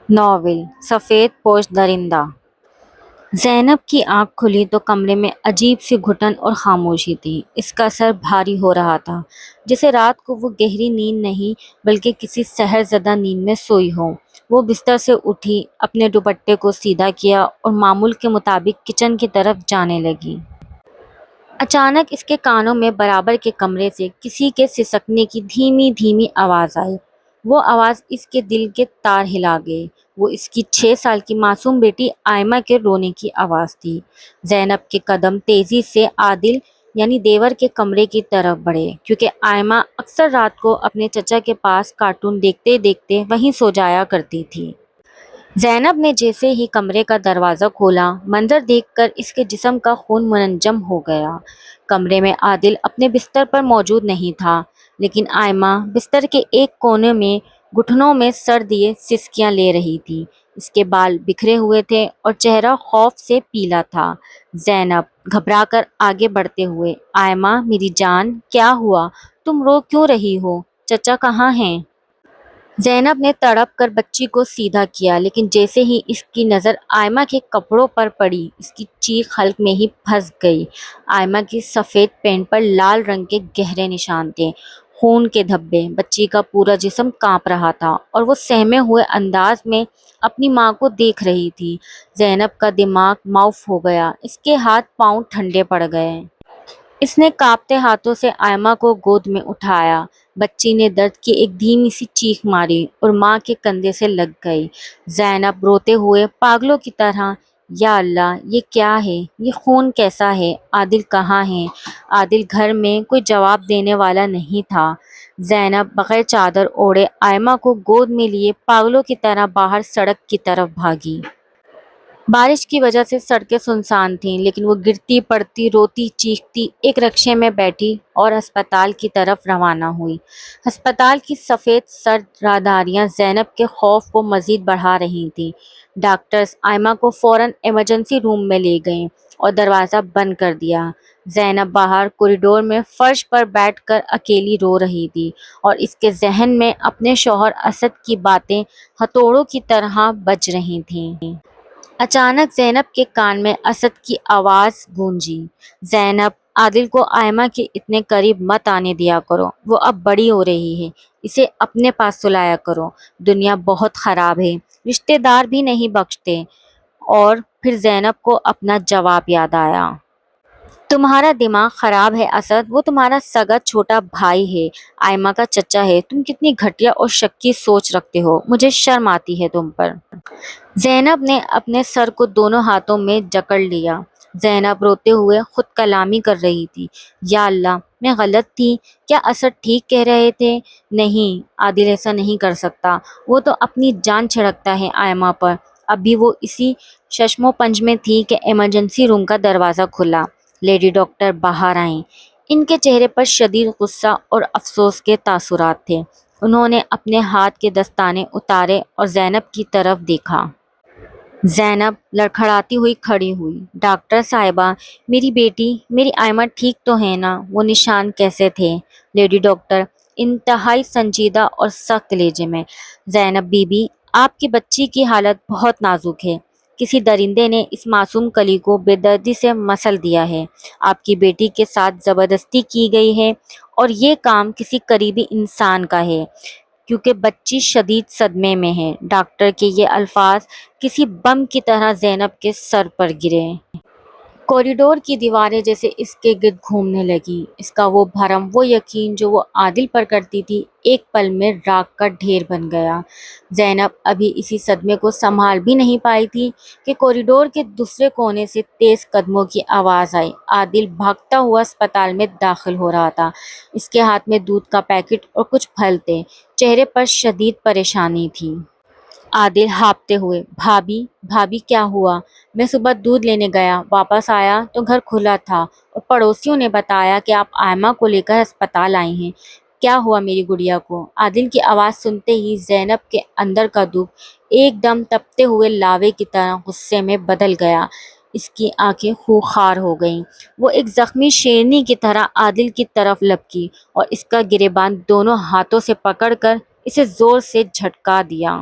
Novel سفید پوش درندہ۔ زینب کی آنکھ کھلی تو کمرے میں عجیب سی گھٹن اور خاموشی تھی۔ اس کا سر بھاری ہو رہا تھا، جیسے رات کو وہ گہری نیند نہیں بلکہ کسی سحر زدہ نیند میں سوئی ہو۔ وہ بستر سے اٹھی، اپنے دوپٹے کو سیدھا کیا اور معمول کے مطابق کچن کی طرف جانے لگی۔ اچانک اس کے کانوں میں برابر کے کمرے سے کسی کے سسکنے کی دھیمی دھیمی آواز آئی۔ وہ آواز اس کے دل کے تار ہلا گئے۔ وہ اس کی 6 سال کی معصوم بیٹی آئمہ کے رونے کی آواز تھی۔ زینب کے قدم تیزی سے عادل یعنی دیور کے کمرے کی طرف بڑھے، کیونکہ آئمہ اکثر رات کو اپنے چچا کے پاس کارٹون دیکھتے دیکھتے وہیں سو جایا کرتی تھی۔ زینب نے جیسے ہی کمرے کا دروازہ کھولا، منظر دیکھ کر اس کے جسم کا خون منجم ہو گیا۔ کمرے میں عادل اپنے بستر پر موجود نہیں تھا، لیکن آئمہ بستر کے ایک کونے میں گھٹنوں میں سر دیے سسکیاں لے رہی تھی۔ اس کے بال بکھرے ہوئے تھے اور چہرہ خوف سے پیلا تھا۔ زینب گھبرا کر آگے بڑھتے ہوئے، آئمہ میری جان، کیا ہوا؟ تم رو کیوں رہی ہو؟ چچا کہاں ہیں؟ زینب نے تڑپ کر بچی کو سیدھا کیا، لیکن جیسے ہی اس کی نظر آئمہ کے کپڑوں پر پڑی، اس کی چیخ حلق میں ہی پھنس گئی۔ آئمہ کی سفید پینٹ پر لال رنگ کے گہرے نشان تھے، خون کے دھبے۔ بچی کا پورا جسم کانپ رہا تھا اور وہ سہمے ہوئے انداز میں اپنی ماں کو دیکھ رہی تھی۔ زینب کا دماغ معاف ہو گیا، اس کے ہاتھ پاؤں ٹھنڈے پڑ گئے۔ اس نے کانپتے ہاتھوں سے آئمہ کو گود میں اٹھایا۔ بچی نے درد کی ایک دھیمی سی چیخ ماری اور ماں کے کندھے سے لگ گئی۔ زینب روتے ہوئے پاگلوں کی طرح، یا اللہ، یہ کیا ہے؟ یہ خون کیسا ہے؟ عادل کہاں ہے؟ عادل گھر میں کوئی جواب دینے والا نہیں تھا۔ زینب بغیر چادر اوڑھے آئمہ کو گود میں لیے پاگلوں کی طرح باہر سڑک کی طرف بھاگی۔ بارش کی وجہ سے سڑکیں سنسان تھیں، لیکن وہ گرتی پڑتی روتی چیختی ایک رکشے میں بیٹھی اور ہسپتال کی طرف روانہ ہوئی۔ ہسپتال کی سفید سرد راہداریاں زینب کے خوف کو مزید بڑھا رہی تھیں۔ ڈاکٹرز آئمہ کو فوراً ایمرجنسی روم میں لے گئے اور دروازہ بند کر دیا۔ زینب باہر کوریڈور میں فرش پر بیٹھ کر اکیلی رو رہی تھی اور اس کے ذہن میں اپنے شوہر اسد کی باتیں ہتھوڑوں کی طرح بج رہی تھیں۔ اچانک زینب کے کان میں اسد کی آواز گونجی، زینب، عادل کو آئمہ کے اتنے قریب مت آنے دیا کرو، وہ اب بڑی ہو رہی ہے، اسے اپنے پاس سلایا کرو، دنیا بہت خراب ہے، رشتے دار بھی نہیں بخشتے۔ اور پھر زینب کو اپنا جواب یاد آیا۔ تمہارا دماغ خراب ہے اسد، وہ تمہارا سگا چھوٹا بھائی ہے، آئمہ کا چچا ہے، تم کتنی گھٹیا اور شکی سوچ رکھتے ہو، مجھے شرم آتی ہے تم پر۔ زینب نے اپنے سر کو دونوں ہاتھوں میں جکڑ لیا۔ زینب روتے ہوئے خود کلامی کر رہی تھی، یا اللہ، میں غلط تھی، کیا اسد ٹھیک کہہ رہے تھے؟ نہیں، عادل ایسا نہیں کر سکتا، وہ تو اپنی جان چھڑکتا ہے آئمہ پر۔ ابھی وہ اسی ششم و پنج میں تھی کہ ایمرجنسی روم کا دروازہ کھلا۔ لیڈی ڈاکٹر باہر آئیں۔ ان کے چہرے پر شدید غصہ اور افسوس کے تاثرات تھے۔ انہوں نے اپنے ہاتھ کے دستانے اتارے اور زینب کی طرف دیکھا۔ زینب لڑکھڑاتی ہوئی کھڑی ہوئی۔ ڈاکٹر صاحبہ، میری بیٹی، میری آئمہ ٹھیک تو ہے نا؟ وہ نشان کیسے تھے؟ لیڈی ڈاکٹر انتہائی سنجیدہ اور سخت لہجے میں، زینب بی بی، آپ کی بچی کی حالت بہت نازک ہے، کسی درندے نے اس معصوم کلی کو بے دردی سے مسل دیا ہے، آپ کی بیٹی کے ساتھ زبردستی کی گئی ہے اور یہ کام کسی قریبی انسان کا ہے، کیونکہ بچی شدید صدمے میں ہے۔ ڈاکٹر کے یہ الفاظ کسی بم کی طرح زینب کے سر پر گرے۔ کوریڈور کی دیواریں جیسے اس کے گرد گھومنے لگی۔ اس کا وہ بھرم، وہ یقین جو وہ عادل پر کرتی تھی، ایک پل میں راکھ کا ڈھیر بن گیا۔ زینب ابھی اسی صدمے کو سنبھال بھی نہیں پائی تھی کہ کوریڈور کے دوسرے کونے سے تیز قدموں کی آواز آئی۔ عادل بھاگتا ہوا اسپتال میں داخل ہو رہا تھا۔ اس کے ہاتھ میں دودھ کا پیکٹ اور کچھ پھل تھے، چہرے پر شدید پریشانی تھی۔ عادل ہانپتے ہوئے، بھابھی، بھابھی کیا ہوا؟ میں صبح دودھ لینے گیا، واپس آیا تو گھر کھلا تھا اور پڑوسیوں نے بتایا کہ آپ آئمہ کو لے کر ہسپتال آئی ہیں، کیا ہوا میری گڑیا کو؟ عادل کی آواز سنتے ہی زینب کے اندر کا دکھ ایک دم تپتے ہوئے لاوے کی طرح غصے میں بدل گیا۔ اس کی آنکھیں خونخوار ہو گئیں۔ وہ ایک زخمی شیرنی کی طرح عادل کی طرف لپکی اور اس کا گریباں دونوں ہاتھوں سے پکڑ کر اسے زور سے جھٹکا دیا۔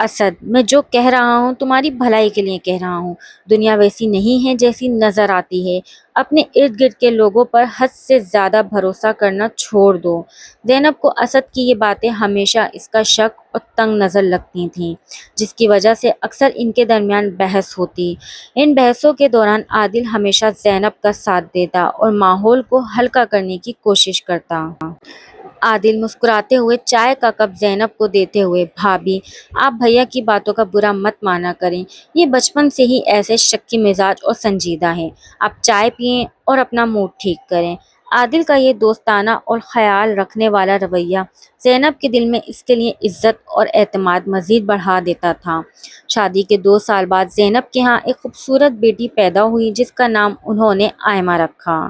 اسد، میں جو کہہ رہا ہوں تمہاری بھلائی کے لیے کہہ رہا ہوں۔ دنیا ویسی نہیں ہے جیسی نظر آتی ہے۔ اپنے ارد گرد کے لوگوں پر حد سے زیادہ بھروسہ کرنا چھوڑ دو۔ زینب کو اسد کی یہ باتیں ہمیشہ اس کا شک اور تنگ نظر لگتی تھیں، جس کی وجہ سے اکثر ان کے درمیان بحث ہوتی۔ ان بحثوں کے دوران عادل ہمیشہ زینب کا ساتھ دیتا اور ماحول کو ہلکا کرنے کی کوشش کرتا۔ عادل مسکراتے ہوئے چائے کا کپ زینب کو دیتے ہوئے، بھابھی آپ بھیا کی باتوں کا برا مت مانا کریں، یہ بچپن سے ہی ایسے شکی مزاج اور سنجیدہ ہیں، آپ چائے پئیں اور اپنا موڈ ٹھیک کریں۔ عادل کا یہ دوستانہ اور خیال رکھنے والا رویہ زینب کے دل میں اس کے لیے عزت اور اعتماد مزید بڑھا دیتا تھا۔ شادی کے 2 سال بعد زینب کے ہاں ایک خوبصورت بیٹی پیدا ہوئی جس کا نام انہوں نے آئمہ رکھا۔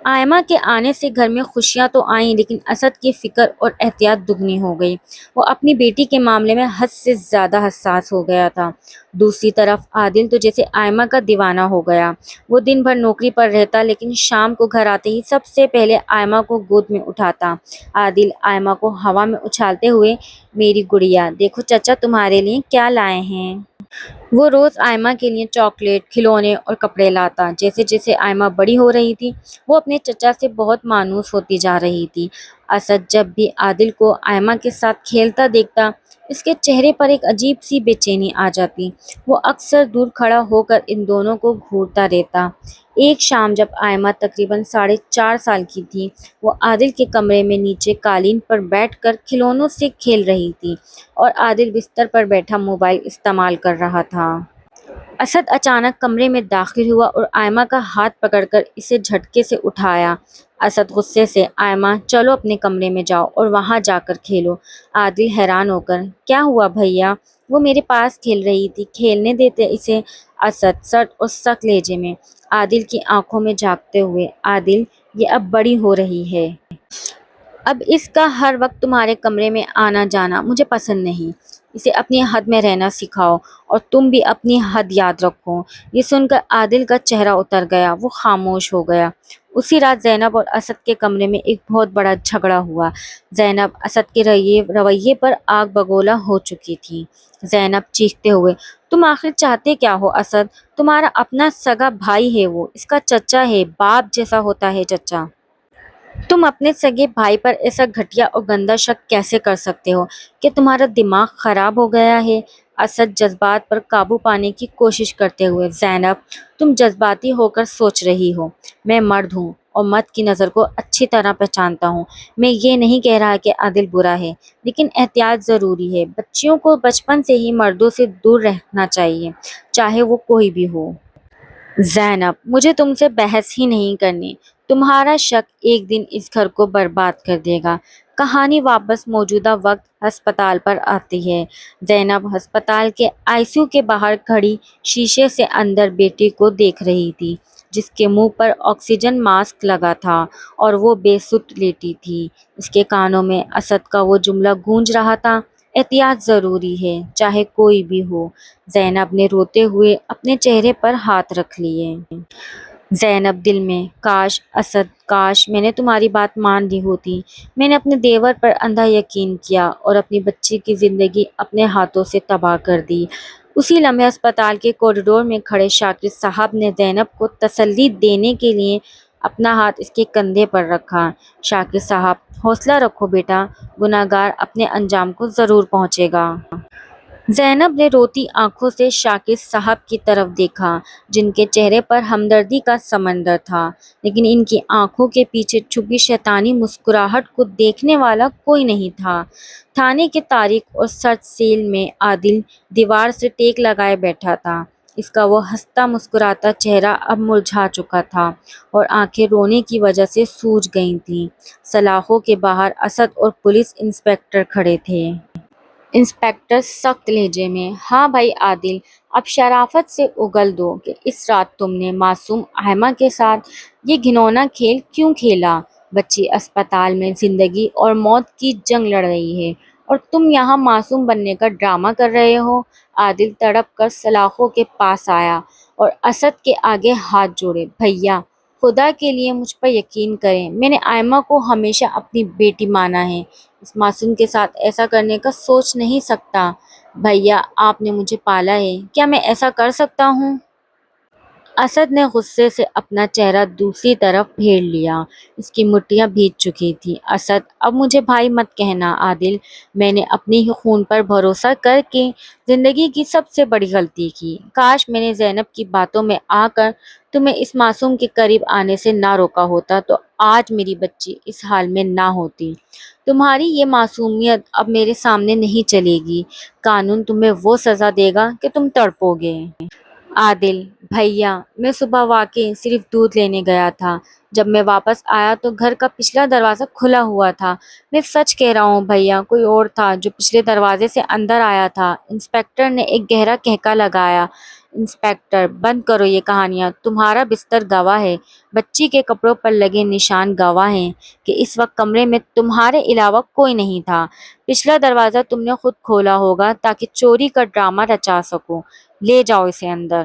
آئمہ کے آنے سے گھر میں خوشیاں تو آئیں لیکن اسد کی فکر اور احتیاط دگنی ہو گئی۔ وہ اپنی بیٹی کے معاملے میں حد سے زیادہ حساس ہو گیا تھا۔ دوسری طرف عادل تو جیسے آئمہ کا دیوانہ ہو گیا۔ وہ دن بھر نوکری پر رہتا لیکن شام کو گھر آتے ہی سب سے پہلے آئمہ کو گود میں اٹھاتا۔ عادل آئمہ کو ہوا میں اچھالتے ہوئے، میری گڑیا دیکھو چچا تمہارے لیے کیا لائے ہیں۔ وہ روز آئمہ کے لیے چاکلیٹ، کھلونے اور کپڑے لاتا۔ جیسے جیسے آئمہ بڑی ہو رہی تھی وہ اپنے چچا سے بہت مانوس ہوتی جا رہی تھی۔ اسد جب بھی عادل کو آئمہ کے ساتھ کھیلتا دیکھتا اس کے چہرے پر ایک عجیب سی بے چینی آ جاتی۔ وہ اکثر دور کھڑا ہو کر ان دونوں کو گھورتا رہتا۔ ایک شام جب آئمہ تقریباً 4.5 سال کی تھی، وہ عادل کے کمرے میں نیچے قالین پر بیٹھ کر کھلونوں سے کھیل رہی تھی اور عادل بستر پر بیٹھا موبائل استعمال کر رہا تھا۔ اسد اچانک کمرے میں داخل ہوا اور آئمہ کا ہاتھ پکڑ کر اسے جھٹکے سے اٹھایا۔ اسد غصے سے، آئمہ چلو اپنے کمرے میں جاؤ اور وہاں جا کر کھیلو۔ عادل حیران ہو کر، کیا ہوا بھیا؟ وہ میرے پاس کھیل رہی تھی، کھیلنے دیتے اسے۔ اسد سرد اور سخت لہجے میں عادل کی آنکھوں میں جھانکتے ہوئے، عادل یہ اب بڑی ہو رہی ہے۔ اب اس کا ہر وقت تمہارے کمرے میں آنا جانا مجھے پسند نہیں۔ اسے اپنی حد میں رہنا سکھاؤ اور تم بھی اپنی حد یاد رکھو۔ یہ سن کر عادل کا چہرہ اتر گیا، وہ خاموش ہو گیا۔ اسی رات زینب اور اسد کے کمرے میں ایک بہت بڑا جھگڑا ہوا۔ زینب اسد کے رویے پر آگ بگولا ہو چکی تھی۔ زینب چیختے ہوئے، تم آخر چاہتے کیا ہو اسد؟ تمہارا اپنا سگا بھائی ہے وہ، اس کا چچا ہے، باپ جیسا ہوتا ہے چچا۔ تم اپنے سگے بھائی پر ایسا گھٹیا اور گندا شک کیسے کر سکتے ہو؟ کہ تمہارا دماغ خراب ہو گیا ہے؟ اسد جذبات پر قابو پانے کی کوشش کرتے ہوئے، زینب تم جذباتی ہو کر سوچ رہی ہو۔ میں مرد ہوں اور مرد کی نظر کو اچھی طرح پہچانتا ہوں۔ میں یہ نہیں کہہ رہا کہ عادل برا ہے، لیکن احتیاط ضروری ہے۔ بچیوں کو بچپن سے ہی مردوں سے دور رہنا چاہیے، چاہے وہ کوئی بھی ہو۔ زینب مجھے تم سے بحث ہی نہیں کرنی۔ تمہارا شک ایک دن اس گھر کو برباد کر دے گا۔ کہانی واپس موجودہ وقت ہسپتال پر آتی ہے۔ زینب ہسپتال کے ICU کے باہر کھڑی شیشے سے اندر بیٹی کو دیکھ رہی تھی، جس کے منہ پر آکسیجن ماسک لگا تھا اور وہ بے سُدھ لیٹی تھی۔ اس کے کانوں میں اسد کا وہ جملہ گونج رہا تھا، احتیاط ضروری ہے، چاہے کوئی بھی ہو۔ زینب نے روتے ہوئے اپنے چہرے پر ہاتھ رکھ لیے۔ زینب دل میں، کاش اسد، کاش میں نے تمہاری بات مان لی ہوتی۔ میں نے اپنے دیور پر اندھا یقین کیا اور اپنی بچی کی زندگی اپنے ہاتھوں سے تباہ کر دی۔ اسی لمحے اسپتال کے کوریڈور میں کھڑے شاکر صاحب نے زینب کو تسلی دینے کے لیے اپنا ہاتھ اس کے کندھے پر رکھا۔ شاکر صاحب، حوصلہ رکھو بیٹا، گناہ گار اپنے انجام کو ضرور پہنچے گا۔ زینب نے روتی آنکھوں سے شاکر صاحب کی طرف دیکھا، جن کے چہرے پر ہمدردی کا سمندر تھا، لیکن ان کی آنکھوں کے پیچھے چھپی شیطانی مسکراہٹ کو دیکھنے والا کوئی نہیں تھا۔ تھانے کے تاریک اور سرد سیل میں عادل دیوار سے ٹیک لگائے بیٹھا تھا۔ اس کا وہ ہنستا مسکراتا چہرہ اب مرجھا چکا تھا اور آنکھیں رونے کی وجہ سے سوج گئی تھیں۔ سلاخوں کے باہر اسد اور پولیس انسپکٹر کھڑے تھے۔ انسپکٹر سخت لہجے میں، ہاں بھائی عادل، اب شرافت سے اگل دو کہ اس رات تم نے معصوم آئمہ کے ساتھ یہ گھناؤنا کھیل کیوں کھیلا؟ بچی اسپتال میں زندگی اور موت کی جنگ لڑ رہی ہے اور تم یہاں معصوم بننے کا ڈرامہ کر رہے ہو۔ عادل تڑپ کر سلاخوں کے پاس آیا اور اسد کے آگے ہاتھ جوڑے، بھیا خدا کے لیے مجھ پر یقین کریں، میں نے آئمہ کو ہمیشہ اپنی بیٹی مانا ہے، اس معصوم کے ساتھ ایسا کرنے کا سوچ نہیں سکتا۔ بھیا آپ نے مجھے پالا ہے، کیا میں ایسا کر سکتا ہوں؟ اسد نے غصے سے اپنا چہرہ دوسری طرف پھیر لیا۔ اس کی مٹھیاں بھیگ چکی تھیں۔ اسد، اب مجھے بھائی مت کہنا عادل، میں نے اپنے ہی خون پر بھروسہ کر کے زندگی کی سب سے بڑی غلطی کی۔ کاش میں نے زینب کی باتوں میں آ کر تمہیں اس معصوم کے قریب آنے سے نہ روکا ہوتا تو آج میری بچی اس حال میں نہ ہوتی۔ تمہاری یہ معصومیت اب میرے سامنے نہیں چلے گی۔ قانون تمہیں وہ سزا دے گا کہ تم تڑپو گے۔ عادل: بھیا میں صبح واقعی صرف دودھ لینے گیا تھا۔ جب میں واپس آیا تو گھر کا پچھلا دروازہ کھلا ہوا تھا۔ میں سچ کہہ رہا ہوں بھیا، کوئی اور تھا جو پچھلے دروازے سے اندر آیا تھا۔ انسپکٹر نے ایک گہرا کہکا لگایا۔ انسپکٹر: بند کرو یہ کہانیاں، تمہارا بستر گواہ ہے، بچی کے کپڑوں پر لگے نشان گواہ ہیں کہ اس وقت کمرے میں تمہارے علاوہ کوئی نہیں تھا۔ پچھلا دروازہ تم نے خود کھولا ہوگا تاکہ چوری کا ڈرامہ رچا سکو۔ لے جاؤ اسے اندر۔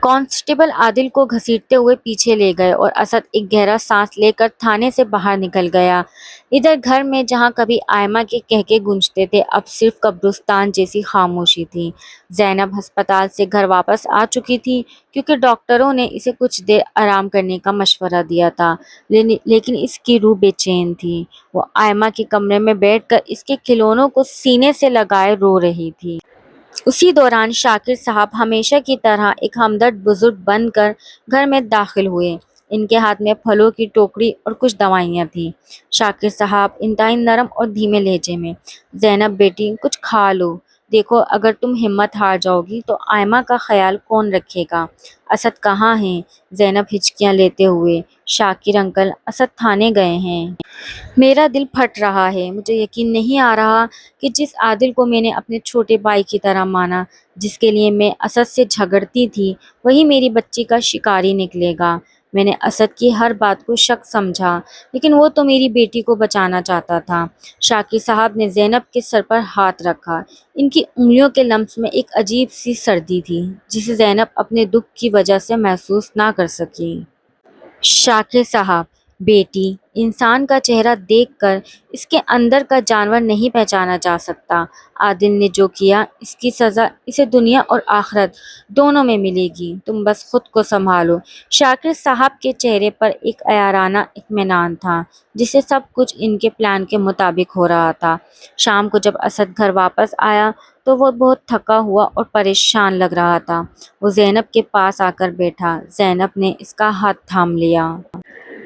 کانسٹیبل عادل کو گھسیٹتے ہوئے پیچھے لے گئے اور اسد ایک گہرا سانس لے کر تھانے سے باہر نکل گیا۔ ادھر گھر میں جہاں کبھی آئمہ کے کہکے گونجتے تھے، اب صرف قبرستان جیسی خاموشی تھی۔ زینب ہسپتال سے گھر واپس آ چکی تھی کیونکہ ڈاکٹروں نے اسے کچھ دیر آرام کرنے کا مشورہ دیا تھا، لیکن اس کی روح بے چین تھی۔ وہ آئمہ کے کمرے میں بیٹھ کر اس کے کھلونوں کو سینے سے لگائے رو رہی تھی۔ اسی دوران شاکر صاحب ہمیشہ کی طرح ایک ہمدرد بزرگ بن کر گھر میں داخل ہوئے۔ ان کے ہاتھ میں پھلوں کی ٹوکری اور کچھ دوائیاں تھیں۔ شاکر صاحب انتہائی نرم اور دھیمے لہجے میں: زینب بیٹی کچھ کھا لو، دیکھو اگر تم ہمت ہار جاؤ گی تو آئمہ کا خیال کون رکھے گا؟ اسد کہاں ہیں؟ زینب ہچکیاں لیتے ہوئے: شاکر انکل، اسد تھانے گئے ہیں۔ میرا دل پھٹ رہا ہے، مجھے یقین نہیں آ رہا کہ جس عادل کو میں نے اپنے چھوٹے بھائی کی طرح مانا، جس کے لیے میں اسد سے جھگڑتی تھی، وہی میری بچی کا شکاری نکلے گا۔ میں نے اسد کی ہر بات کو شک سمجھا، لیکن وہ تو میری بیٹی کو بچانا چاہتا تھا۔ شاکر صاحب نے زینب کے سر پر ہاتھ رکھا۔ ان کی انگلیوں کے لمس میں ایک عجیب سی سردی تھی جسے زینب اپنے دکھ کی وجہ سے محسوس نہ کر سکی۔ شاکر صاحب: بیٹی، انسان کا چہرہ دیکھ کر اس کے اندر کا جانور نہیں پہچانا جا سکتا۔ عادل نے جو کیا، اس کی سزا اسے دنیا اور آخرت دونوں میں ملے گی۔ تم بس خود کو سنبھالو۔ شاکر صاحب کے چہرے پر ایک عیارانہ اطمینان تھا، جسے سب کچھ ان کے پلان کے مطابق ہو رہا تھا۔ شام کو جب اسد گھر واپس آیا تو وہ بہت تھکا ہوا اور پریشان لگ رہا تھا۔ وہ زینب کے پاس آ کر بیٹھا۔ زینب نے اس کا ہاتھ تھام لیا۔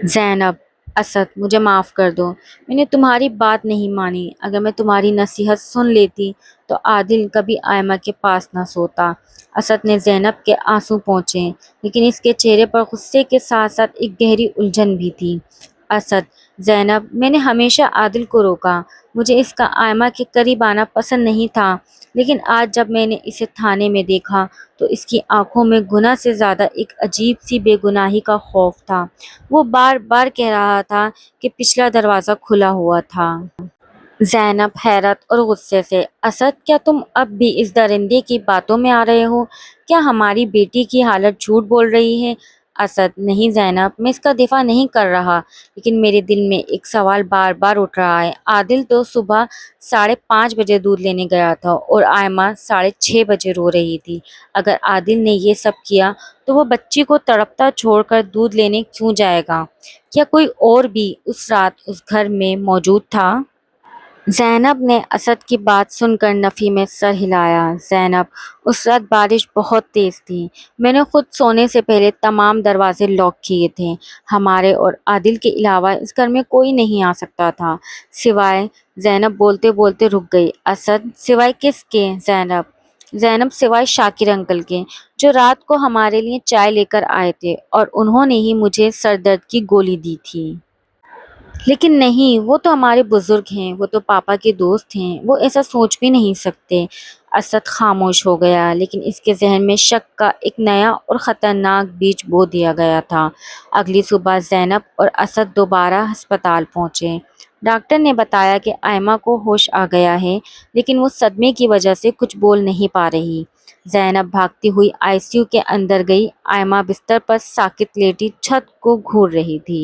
زینب: اسد مجھے معاف کر دو، میں نے تمہاری بات نہیں مانی۔ اگر میں تمہاری نصیحت سن لیتی تو عادل کبھی آئمہ کے پاس نہ سوتا۔ اسد نے زینب کے آنسو پونچھے، لیکن اس کے چہرے پر غصے کے ساتھ ساتھ ایک گہری الجھن بھی تھی۔ اسد: زینب، میں نے ہمیشہ عادل کو روکا، مجھے اس کا آئمہ کے قریب آنا پسند نہیں تھا، لیکن آج جب میں نے اسے تھانے میں دیکھا تو اس کی آنکھوں میں گناہ سے زیادہ ایک عجیب سی بے گناہی کا خوف تھا۔ وہ بار بار کہہ رہا تھا کہ پچھلا دروازہ کھلا ہوا تھا۔ زینب حیرت اور غصے سے: اسد، کیا تم اب بھی اس درندے کی باتوں میں آ رہے ہو؟ کیا ہماری بیٹی کی حالت جھوٹ بول رہی ہے؟ اسد: نہیں زینب، میں اس کا دفاع نہیں کر رہا، لیکن میرے دل میں ایک سوال بار بار اٹھ رہا ہے۔ عادل تو صبح 5:30 بجے دودھ لینے گیا تھا اور آئمہ 6:30 بجے رو رہی تھی۔ اگر عادل نے یہ سب کیا تو وہ بچی کو تڑپتا چھوڑ کر دودھ لینے کیوں جائے گا؟ کیا کوئی اور بھی اس رات اس گھر میں موجود تھا؟ زینب نے اسد کی بات سن کر نفی میں سر ہلایا۔ زینب: اس رات بارش بہت تیز تھی، میں نے خود سونے سے پہلے تمام دروازے لاک کیے تھے۔ ہمارے اور عادل کے علاوہ اس گھر میں کوئی نہیں آ سکتا تھا، سوائے… زینب بولتے بولتے رک گئی۔ اسد: سوائے کس کے؟ زینب: سوائے شاکر انکل کے، جو رات کو ہمارے لیے چائے لے کر آئے تھے اور انہوں نے ہی مجھے سر درد کی گولی دی تھی۔ لیکن نہیں، وہ تو ہمارے بزرگ ہیں، وہ تو پاپا کے دوست ہیں، وہ ایسا سوچ بھی نہیں سکتے۔ اسد خاموش ہو گیا، لیکن اس کے ذہن میں شک کا ایک نیا اور خطرناک بیج بو دیا گیا تھا۔ اگلی صبح زینب اور اسد دوبارہ ہسپتال پہنچے۔ ڈاکٹر نے بتایا کہ آئمہ کو ہوش آ گیا ہے، لیکن وہ صدمے کی وجہ سے کچھ بول نہیں پا رہی۔ زینب بھاگتی ہوئی ICU کے اندر گئی۔ آئمہ بستر پر ساکت لیٹی چھت کو گھور رہی تھی۔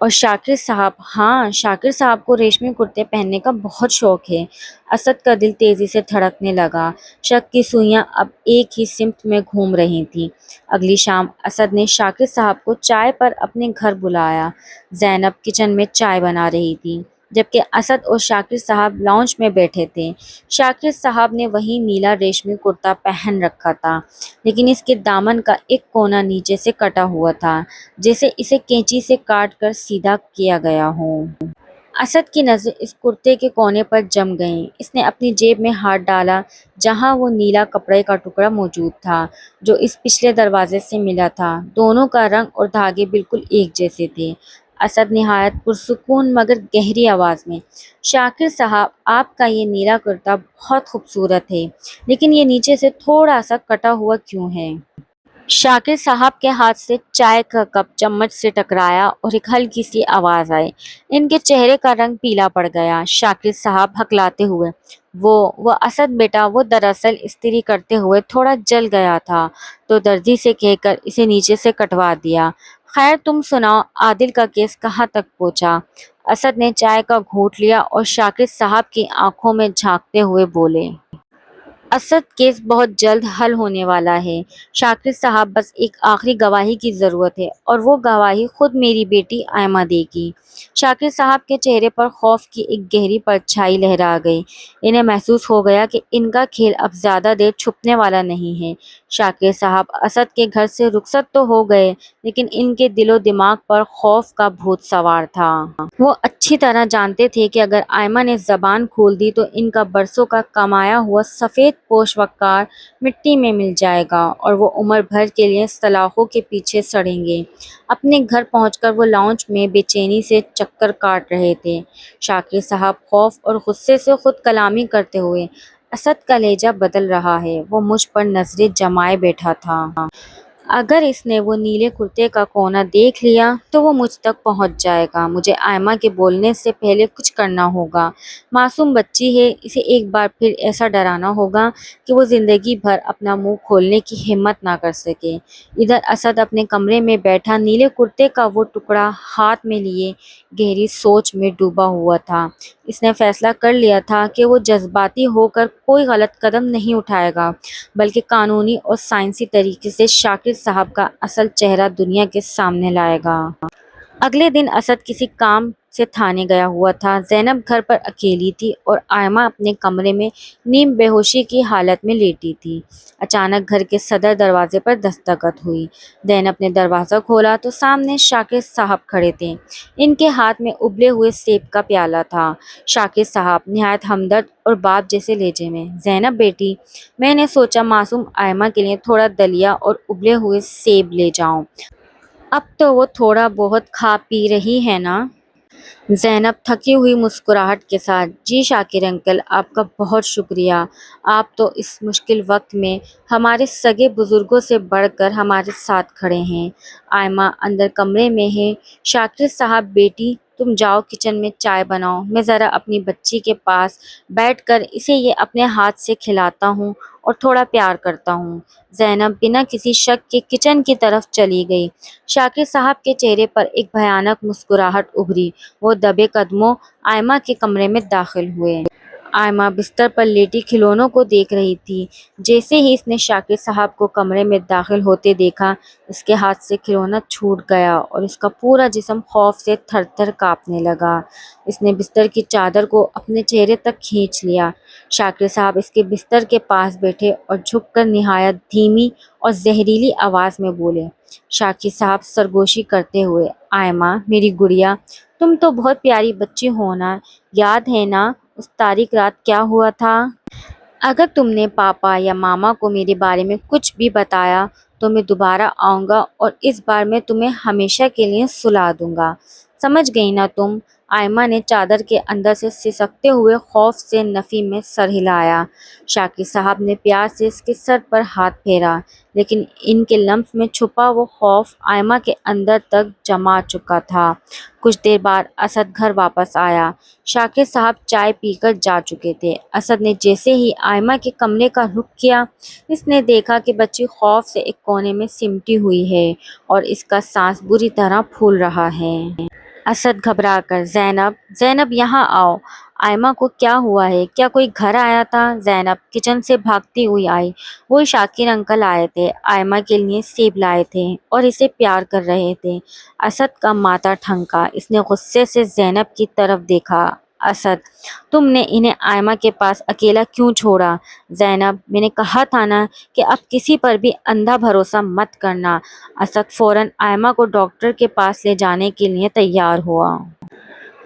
اور شاکر صاحب، ہاں شاکر صاحب کو ریشمی کرتے پہننے کا بہت شوق ہے۔ اسد کا دل تیزی سے دھڑکنے لگا۔ شک کی سوئیاں اب ایک ہی سمت میں گھوم رہی تھیں۔ اگلی شام اسد نے شاکر صاحب کو چائے پر اپنے گھر بلایا۔ زینب کچن میں چائے بنا رہی تھی، جبکہ اسد اور شاکر صاحب لاؤنج میں بیٹھے تھے۔ شاکر صاحب نے وہی نیلا ریشمی کرتا پہن رکھا تھا، لیکن اس کے دامن کا ایک کونا نیچے سے کٹا ہوا تھا، جیسے اسے کینچی سے کاٹ کر سیدھا کیا گیا ہو۔ اسد کی نظر اس کرتے کے کونے پر جم گئیں۔ اس نے اپنی جیب میں ہاتھ ڈالا جہاں وہ نیلا کپڑے کا ٹکڑا موجود تھا جو اس پچھلے دروازے سے ملا تھا۔ دونوں کا رنگ اور دھاگے بالکل ایک جیسے تھے۔ اسد نہایت پرسکون مگر گہری آواز میں، شاکر صاحب آپ کا یہ نیلا کرتا بہت خوبصورت ہے، لیکن یہ نیچے سے تھوڑا سا کٹا ہوا کیوں ہے؟ شاکر صاحب کے ہاتھ سے چائے کا کپ چمچ سے ٹکرایا اور ایک ہلکی سی آواز آئی۔ ان کے چہرے کا رنگ پیلا پڑ گیا۔ شاکر صاحب ہکلاتے ہوئے، وہ اسد بیٹا، وہ دراصل استری کرتے ہوئے تھوڑا جل گیا تھا تو درزی سے کہہ کر اسے نیچے سے کٹوا دیا۔ خیر تم سناؤ، عادل کا کیس کہاں تک پہنچا؟ اسد نے چائے کا گھونٹ لیا اور شاکر صاحب کی آنکھوں میں جھانکتے ہوئے بولے۔ اسد کیس بہت جلد حل ہونے والا ہے شاکر صاحب، بس ایک آخری گواہی کی ضرورت ہے، اور وہ گواہی خود میری بیٹی آئمہ دے گی۔ شاکر صاحب کے چہرے پر خوف کی ایک گہری پرچھائی لہرا گئی۔ انہیں محسوس ہو گیا کہ ان کا کھیل اب زیادہ دیر چھپنے والا نہیں ہے۔ شاکر صاحب اسد کے گھر سے رخصت تو ہو گئے، لیکن ان کے دل و دماغ پر خوف کا بھوت سوار تھا۔ وہ اچھی طرح جانتے تھے کہ اگر آئمہ نے زبان کھول دی تو ان کا برسوں کا کمایا ہوا سفید پوش وقار مٹی میں مل جائے گا اور وہ عمر بھر کے لیے سلاخوں کے پیچھے سڑیں گے۔ اپنے گھر پہنچ کر وہ لاؤنج میں بے چینی سے چکر کاٹ رہے تھے۔ شاکر صاحب خوف اور غصے سے خود کلامی کرتے ہوئے، اسد کا لہجہ بدل رہا ہے، وہ مجھ پر نظریں جمائے بیٹھا تھا۔ اگر اس نے وہ نیلے کرتے کا کونا دیکھ لیا تو وہ مجھ تک پہنچ جائے گا۔ مجھے آئمہ کے بولنے سے پہلے کچھ کرنا ہوگا۔ معصوم بچی ہے، اسے ایک بار پھر ایسا ڈرانا ہوگا کہ وہ زندگی بھر اپنا منہ کھولنے کی ہمت نہ کر سکے۔ ادھر اسد اپنے کمرے میں بیٹھا نیلے کرتے کا وہ ٹکڑا ہاتھ میں لیے گہری سوچ میں ڈوبا ہوا تھا۔ اس نے فیصلہ کر لیا تھا کہ وہ جذباتی ہو کر کوئی غلط قدم نہیں اٹھائے گا، بلکہ قانونی اور سائنسی طریقے سے شاکر صاحب کا اصل چہرہ دنیا کے سامنے لائے گا۔ اگلے دن اسد کسی کام سے تھانے گیا ہوا تھا۔ زینب گھر پر اکیلی تھی اور آئمہ اپنے کمرے میں نیم بے ہوشی کی حالت میں لیٹی تھی۔ اچانک گھر کے صدر دروازے پر دستک ہوئی۔ زینب نے دروازہ کھولا تو سامنے شاکر صاحب کھڑے تھے۔ ان کے ہاتھ میں ابلے ہوئے سیب کا پیالہ تھا۔ شاکر صاحب نہایت ہمدرد اور باپ جیسے لہجے میں، زینب بیٹی، میں نے سوچا معصوم آئمہ کے لیے تھوڑا دلیا اور ابلے ہوئے سیب لے جاؤں، اب تو وہ تھوڑا بہت کھا پی رہی ہے نا؟ زینب تھکی ہوئی مسکراہٹ کے ساتھ، جی شاکر انکل، آپ کا بہت شکریہ، آپ تو اس مشکل وقت میں ہمارے سگے بزرگوں سے بڑھ کر ہمارے ساتھ کھڑے ہیں۔ آئمہ اندر کمرے میں ہے۔ شاکر صاحب بیٹی تم جاؤ کچن میں چائے بناؤ، میں ذرا اپنی بچی کے پاس بیٹھ کر اسے یہ اپنے ہاتھ سے کھلاتا ہوں اور تھوڑا پیار کرتا ہوں۔ زینب بنا کسی شک کے کچن کی طرف چلی گئی۔ شاکر صاحب کے چہرے پر ایک بھیانک مسکراہٹ ابھری۔ وہ دبے قدموں آئمہ کے کمرے میں داخل ہوئے۔ آئمہ بستر پر لیٹی کھلونوں کو دیکھ رہی تھی۔ جیسے ہی اس نے شاکر صاحب کو کمرے میں داخل ہوتے دیکھا، اس کے ہاتھ سے کھلونا چھوٹ گیا اور اس کا پورا جسم خوف سے تھر تھر کانپنے لگا۔ اس نے بستر کی چادر کو اپنے چہرے تک کھینچ لیا۔ شاکر صاحب اس کے بستر کے پاس بیٹھے اور جھک کر نہایت دھیمی اور زہریلی آواز میں بولے۔ شاکر صاحب سرگوشی کرتے ہوئے، آئمہ میری گڑیا، تم تو بہت پیاری بچی ہو نا، یاد ہے نا اس تاریک رات کیا ہوا تھا؟ اگر تم نے پاپا یا ماما کو میرے بارے میں کچھ بھی بتایا تو میں دوبارہ آؤں گا اور اس بار میں تمہیں ہمیشہ کے لیے سلا دوں گا، سمجھ گئی نا تم؟ آئمہ نے چادر کے اندر سے سسکتے ہوئے خوف سے نفی میں سر ہلایا۔ شاکر صاحب نے پیار سے اس کے سر پر ہاتھ پھیرا، لیکن ان کے لمس میں چھپا وہ خوف آئمہ کے اندر تک جما چکا تھا۔ کچھ دیر بعد اسد گھر واپس آیا۔ شاکر صاحب چائے پی کر جا چکے تھے۔ اسد نے جیسے ہی آئمہ کے کمرے کا رخ کیا، اس نے دیکھا کہ بچی خوف سے ایک کونے میں سمٹی ہوئی ہے اور اس کا سانس بری طرح پھول رہا ہے۔ اسد گھبرا کر زینب زینب یہاں آؤ، آئمہ کو کیا ہوا ہے؟ کیا کوئی گھر آیا تھا؟ زینب کچن سے بھاگتی ہوئی آئی۔ وہ شاکر انکل آئے تھے، آئمہ کے لیے سیب لائے تھے اور اسے پیار کر رہے تھے۔ اسد کا ماتھا ٹھنکا، اس نے غصے سے زینب کی طرف دیکھا۔ اسد تم نے انہیں آئمہ کے پاس اکیلا کیوں چھوڑا؟ زینب میں نے کہا تھا نا کہ اب کسی پر بھی اندھا بھروسہ مت کرنا۔ اسد فوراً آئمہ کو ڈاکٹر کے پاس لے جانے کے لیے تیار ہوا۔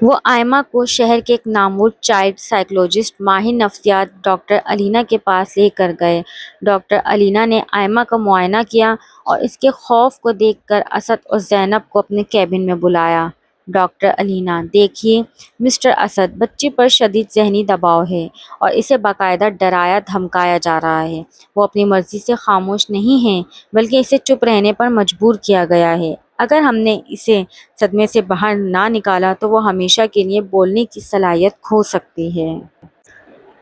وہ آئمہ کو شہر کے ایک نامور چائلڈ سائیکولوجسٹ ماہر نفسیات ڈاکٹر علینا کے پاس لے کر گئے۔ ڈاکٹر علینا نے آئمہ کا معائنہ کیا اور اس کے خوف کو دیکھ کر اسد اور زینب کو اپنے کیبن میں بلایا۔ ڈاکٹر علینا دیکھیے مسٹر اسد، بچی پر شدید ذہنی دباؤ ہے اور اسے باقاعدہ ڈرایا دھمکایا جا رہا ہے۔ وہ اپنی مرضی سے خاموش نہیں ہے بلکہ اسے چپ رہنے پر مجبور کیا گیا ہے۔ اگر ہم نے اسے صدمے سے باہر نہ نکالا تو وہ ہمیشہ کے لیے بولنے کی صلاحیت کھو سکتی ہے۔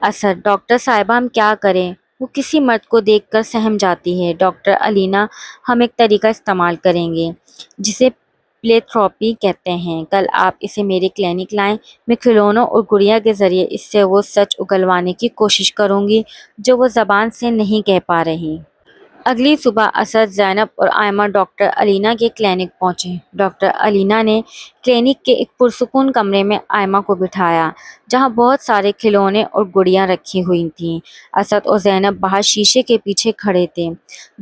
اسد ڈاکٹر صاحبہ ہم کیا کریں؟ وہ کسی مرد کو دیکھ کر سہم جاتی ہے۔ ڈاکٹر علینا ہم ایک طریقہ استعمال کریں گے جسے پلے تھراپی کہتے ہیں۔ کل آپ اسے میرے کلینک لائیں، میں کھلونوں اور گڑیا کے ذریعے اس سے وہ سچ اگلوانے کی کوشش کروں گی جو وہ زبان سے نہیں کہہ پا رہی۔ اگلی صبح اسد، زینب اور آئمہ ڈاکٹر علینا کے کلینک پہنچے۔ ڈاکٹر علینا نے کلینک کے ایک پرسکون کمرے میں آئمہ کو بٹھایا جہاں بہت سارے کھلونے اور گڑیاں رکھی ہوئی تھیں۔ اسد اور زینب باہر شیشے کے پیچھے کھڑے تھے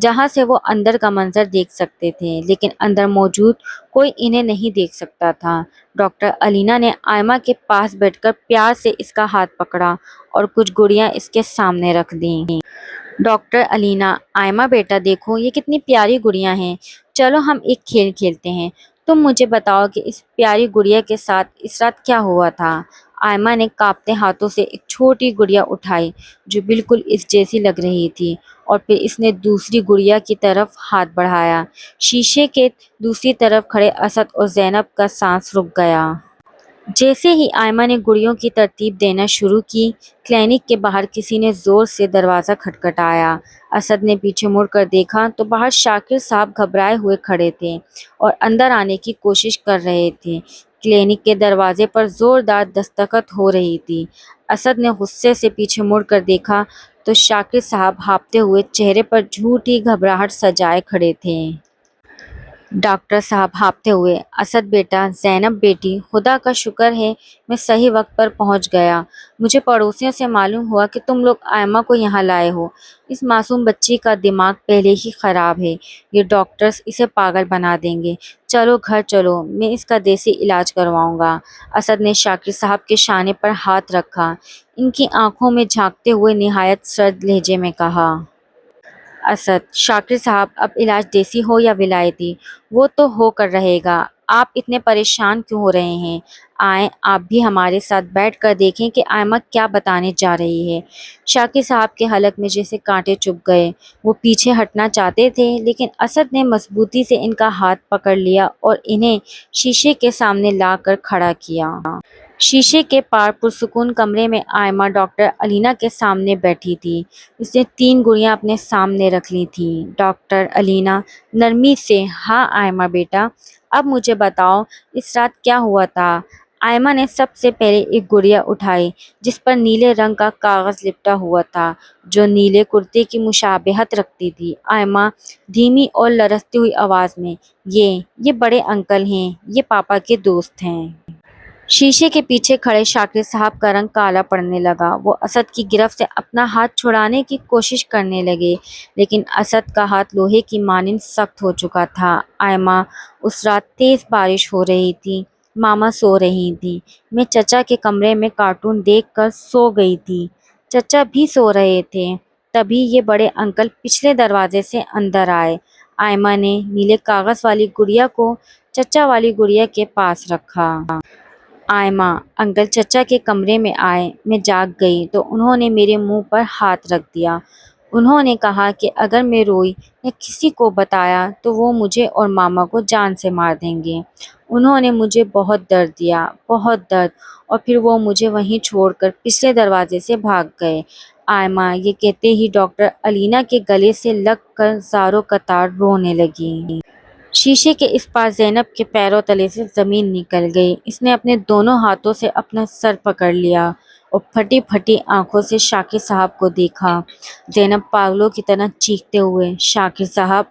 جہاں سے وہ اندر کا منظر دیکھ سکتے تھے، لیکن اندر موجود کوئی انہیں نہیں دیکھ سکتا تھا۔ ڈاکٹر علینا نے آئمہ کے پاس بیٹھ کر پیار سے اس کا ہاتھ پکڑا اور کچھ گڑیاں اس کے سامنے رکھ دیں۔ ڈاکٹر علینا آئمہ بیٹا دیکھو یہ کتنی پیاری گڑیاں ہیں، چلو ہم ایک کھیل کھیلتے ہیں، تم مجھے بتاؤ کہ اس پیاری گڑیا کے ساتھ اس رات کیا ہوا تھا۔ آئمہ نے کانپتے ہاتھوں سے ایک چھوٹی گڑیا اٹھائی جو بالکل اس جیسی لگ رہی تھی اور پھر اس نے دوسری گڑیا کی طرف ہاتھ بڑھایا۔ شیشے کے دوسری طرف کھڑے اسد اور زینب کا سانس رک گیا۔ جیسے ہی آئمہ نے گڑیوں کی ترتیب دینا شروع کی، کلینک کے باہر کسی نے زور سے دروازہ کھٹکھٹایا۔ اسد نے پیچھے مڑ کر دیکھا تو باہر شاکر صاحب گھبرائے ہوئے کھڑے تھے اور اندر آنے کی کوشش کر رہے تھے۔ کلینک کے دروازے پر زوردار دستخط ہو رہی تھی۔ اسد نے غصے سے پیچھے مڑ کر دیکھا تو شاکر صاحب ہانپتے ہوئے چہرے پر جھوٹی گھبراہٹ سجائے کھڑے تھے۔ ڈاکٹر صاحب ہانپتے ہوئے، اسد بیٹا، زینب بیٹی، خدا کا شکر ہے میں صحیح وقت پر پہنچ گیا۔ مجھے پڑوسیوں سے معلوم ہوا کہ تم لوگ آئمہ کو یہاں لائے ہو۔ اس معصوم بچی کا دماغ پہلے ہی خراب ہے، یہ ڈاکٹرز اسے پاگل بنا دیں گے۔ چلو گھر چلو، میں اس کا دیسی علاج کرواؤں گا۔ اسد نے شاکر صاحب کے شانے پر ہاتھ رکھا، ان کی آنکھوں میں جھانکتے ہوئے نہایت سرد لہجے میں کہا۔ اسد شاکر صاحب اب علاج دیسی ہو یا ولایتی وہ تو ہو کر رہے گا، آپ اتنے پریشان کیوں ہو رہے ہیں؟ آئیں آپ بھی ہمارے ساتھ بیٹھ کر دیکھیں کہ آئمہ کیا بتانے جا رہی ہے۔ شاکر صاحب کے حلق میں جیسے کانٹے چبھ گئے، وہ پیچھے ہٹنا چاہتے تھے لیکن اسد نے مضبوطی سے ان کا ہاتھ پکڑ لیا اور انہیں شیشے کے سامنے لا کر کھڑا کیا۔ شیشے کے پار پرسکون کمرے میں آئمہ ڈاکٹر علینا کے سامنے بیٹھی تھی۔ اس نے 3 گڑیاں اپنے سامنے رکھ لی تھیں۔ ڈاکٹر علینا نرمی سے، ہاں آئمہ بیٹا، اب مجھے بتاؤ اس رات کیا ہوا تھا۔ آئمہ نے سب سے پہلے ایک گڑیا اٹھائی جس پر نیلے رنگ کا کاغذ لپٹا ہوا تھا جو نیلے کرتے کی مشابہت رکھتی تھی۔ آئمہ دھیمی اور لرزتی ہوئی آواز میں، یہ بڑے انکل ہیں، یہ پاپا کے دوست ہیں۔ شیشے کے پیچھے کھڑے شاکر صاحب کا رنگ کالا پڑنے لگا، وہ اسد کی گرفت سے اپنا ہاتھ چھڑانے کی کوشش کرنے لگے لیکن اسد کا ہاتھ لوہے کی مانند سخت ہو چکا تھا۔ آئمہ اس رات تیز بارش ہو رہی تھی، ماما سو رہی تھی، میں چچا کے کمرے میں کارٹون دیکھ کر سو گئی تھی، چچا بھی سو رہے تھے، تبھی یہ بڑے انکل پچھلے دروازے سے اندر آئے۔ آئمہ نے نیلے کاغذ والی گڑیا کو چچا والی گڑیا کے پاس رکھا۔ آئمہ انکل چچا کے کمرے میں آئے، میں جاگ گئی تو انہوں نے میرے منہ پر ہاتھ رکھ دیا۔ انہوں نے کہا کہ اگر میں روئی یا کسی کو بتایا تو وہ مجھے اور ماما کو جان سے مار دیں گے۔ انہوں نے مجھے بہت درد دیا، بہت درد، اور پھر وہ مجھے وہیں چھوڑ کر پچھلے دروازے سے بھاگ گئے۔ آئمہ یہ کہتے ہی ڈاکٹر علینا کے گلے سے لگ کر زاروں قطار رونے لگی۔ شیشے کے اس پار زینب کے پیروں تلے سے زمین نکل گئی۔ اس نے اپنے دونوں ہاتھوں سے اپنا سر پکڑ لیا اور پھٹی پھٹی آنکھوں سے شاکر صاحب کو دیکھا۔ زینب پاگلوں کی طرح چیختے ہوئے، شاکر صاحب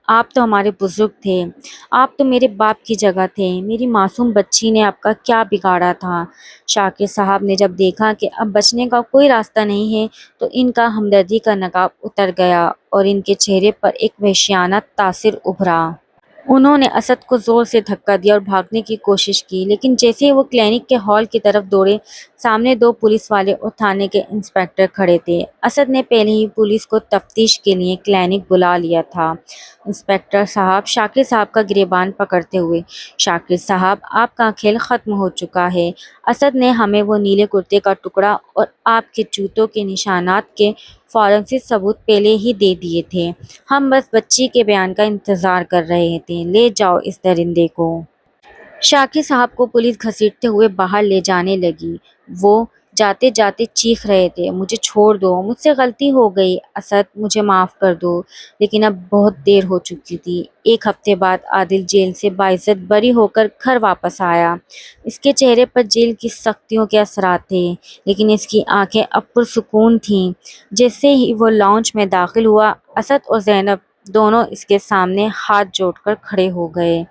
آپ تو ہمارے بزرگ تھے، آپ تو میرے باپ کی جگہ تھے، میری معصوم بچی نے آپ کا کیا بگاڑا تھا؟ شاکر صاحب نے جب دیکھا کہ اب بچنے کا کوئی راستہ نہیں ہے تو ان کا ہمدردی کا نقاب اتر گیا اور ان کے چہرے پر ایک وحشیانہ تاثر ابھرا۔ انہوں نے اسد کو زور سے دھکا دیا اور بھاگنے کی کوشش کی، لیکن جیسے ہی وہ کلینک کے ہال کی طرف دوڑے، سامنے دو پولیس والے اور تھانے کے انسپکٹر کھڑے تھے۔ اسد نے پہلے ہی پولیس کو تفتیش کے لیے کلینک بلا لیا تھا۔ انسپکٹر صاحب شاکر صاحب کا گریبان پکڑتے ہوئے، شاکر صاحب آپ کا کھیل ختم ہو چکا ہے۔ اسد نے ہمیں وہ نیلے کرتے کا ٹکڑا اور آپ کے جوتوں کے نشانات کے فورنسک ثبوت پہلے ہی دے دیے تھے، ہم بس بچی کے بیان کا انتظار کر رہے تھے، لے جاؤ اس درندے کو۔ شاکر صاحب کو پولیس گھسیٹتے ہوئے باہر لے جانے لگی۔ وہ جاتے جاتے چیخ رہے تھے، مجھے چھوڑ دو، مجھ سے غلطی ہو گئی، اسد مجھے معاف کر دو۔ لیکن اب بہت دیر ہو چکی تھی۔ ایک ہفتے بعد عادل جیل سے باعزت بری ہو کر گھر واپس آیا۔ اس کے چہرے پر جیل کی سختیوں کے اثرات تھے، لیکن اس کی آنکھیں اب پرسکون تھیں۔ جیسے ہی وہ لاؤنج میں داخل ہوا، اسد اور زینب دونوں اس کے سامنے ہاتھ جوڑ کر کھڑے ہو گئے۔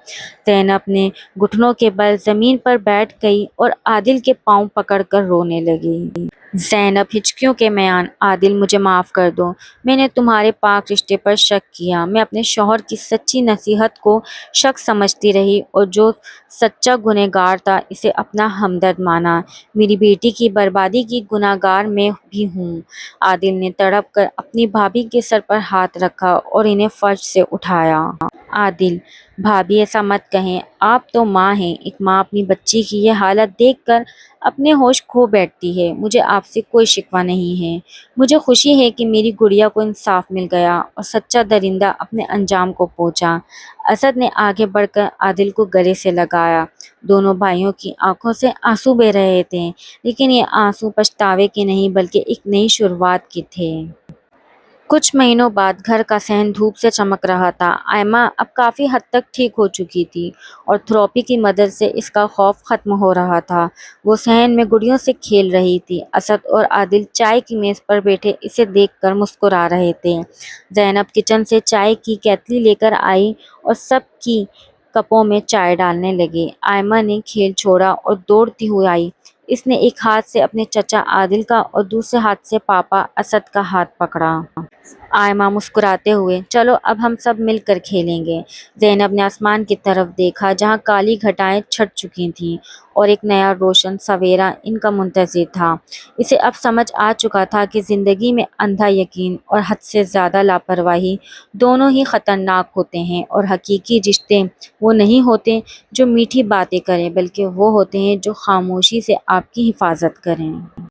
زینب نے گھٹنوں کے بل زمین پر بیٹھ گئی اور عادل کے پاؤں پکڑ کر رونے لگی۔ زینب ہچکیوں کے میان، عادل مجھے معاف کر دو، میں نے تمہارے پاک رشتے پر شک کیا، میں اپنے شوہر کی سچی نصیحت کو شک سمجھتی رہی اور جو سچا گنہگار تھا اسے اپنا ہمدرد مانا، میری بیٹی کی بربادی کی گنہگار میں بھی ہوں۔ عادل نے تڑپ کر اپنی بھابھی کے سر پر ہاتھ رکھا اور انہیں فرش سے اٹھایا۔ عادل، بھابھی ایسا مت کہیں، آپ تو ماں ہیں، ایک ماں اپنی بچی کی یہ حالت دیکھ کر اپنے ہوش کھو بیٹھتی ہے۔ مجھے آپ سے کوئی شکوہ نہیں ہے، مجھے خوشی ہے کہ میری گڑیا کو انصاف مل گیا اور سچا درندہ اپنے انجام کو پہنچا۔ اسد نے آگے بڑھ کر عادل کو گلے سے لگایا۔ دونوں بھائیوں کی آنکھوں سے آنسو بہہ رہے تھے، لیکن یہ آنسو پچھتاوے کے نہیں بلکہ ایک نئی شروعات کے تھے۔ کچھ مہینوں بعد گھر کا صحن دھوپ سے چمک رہا تھا۔ آئمہ اب کافی حد تک ٹھیک ہو چکی تھی اور تھراپی کی مدد سے اس کا خوف ختم ہو رہا تھا۔ وہ صحن میں گڑیوں سے کھیل رہی تھی۔ اسد اور عادل چائے کی میز پر بیٹھے اسے دیکھ کر مسکرا رہے تھے۔ زینب کچن سے چائے کی کیتلی لے کر آئی اور سب کی کپوں میں چائے ڈالنے لگی۔ آئمہ نے کھیل چھوڑا اور دوڑتی ہوئی آئی۔ اس نے ایک ہاتھ سے اپنے چچا عادل کا اور دوسرے ہاتھ سے پاپا اسد کا ہاتھ پکڑا۔ آئمہ مسکراتے ہوئے، چلو اب ہم سب مل کر کھیلیں گے۔ زینب نے آسمان کی طرف دیکھا جہاں کالی گھٹائیں چھٹ چکی تھیں اور ایک نیا روشن سویرا ان کا منتظر تھا۔ اسے اب سمجھ آ چکا تھا کہ زندگی میں اندھا یقین اور حد سے زیادہ لاپرواہی دونوں ہی خطرناک ہوتے ہیں، اور حقیقی رشتے وہ نہیں ہوتے جو میٹھی باتیں کریں، بلکہ وہ ہوتے ہیں جو خاموشی سے آپ کی حفاظت کریں۔